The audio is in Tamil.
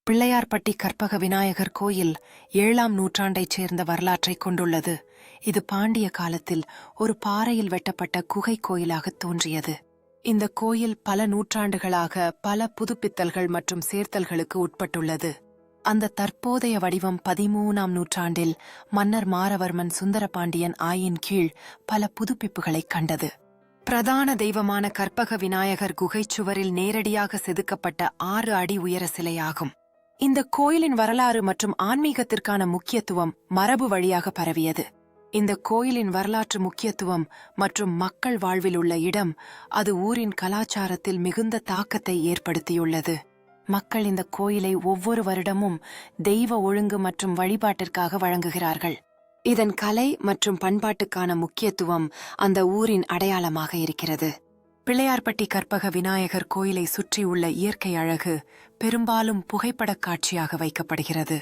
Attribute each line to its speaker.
Speaker 1: பிள்ளையார்பட்டி கற்பக விநாயகர் கோயில் 7ஆம் நூற்றாண்டைச் சேர்ந்த வரலாற்றைக் கொண்டுள்ளது. இது பாண்டிய காலத்தில் ஒரு பாறையில் வெட்டப்பட்ட குகை கோயிலாகத் தோன்றியது. இந்த கோயில் பல நூற்றாண்டுகளாக பல புதுப்பித்தல்கள் மற்றும் சேர்த்தல்களுக்கு உட்பட்டுள்ளது. அந்த தற்போதைய வடிவம் 13ஆம் நூற்றாண்டில் மன்னர் மாரவர்மன் சுந்தரபாண்டியன் ஆயின் கீழ் பல புதுப்பிப்புகளைக் கண்டது. பிரதான தெய்வமான கற்பக விநாயகர் குகைச்சுவரில் நேரடியாக செதுக்கப்பட்ட 6 அடி உயர சிலையாகும். இந்த கோயிலின் வரலாறு மற்றும் ஆன்மீகத்திற்கான முக்கியத்துவம் மரபு வழியாக பரவியது. இந்த கோயிலின் வரலாற்று முக்கியத்துவம் மற்றும் மக்கள் வாழ்வில் உள்ள இடம் அது ஊரின் கலாச்சாரத்தில் மிகுந்த தாக்கத்தை ஏற்படுத்தியுள்ளது. மக்கள் இந்த கோயிலை ஒவ்வொரு வருடமும் தெய்வ ஒழுங்கு மற்றும் வழிபாட்டிற்காக வழங்குகிறார்கள். இதன் கலை மற்றும் பண்பாட்டுக்கான முக்கியத்துவம் அந்த ஊரின் அடையாளமாக இருக்கிறது. பிள்ளையார்பட்டி கற்பக விநாயகர் கோயிலை சுற்றியுள்ள இயற்கை அழகு பெரும்பாலும் புகைப்படக் காட்சியாக வைக்கப்படுகிறது.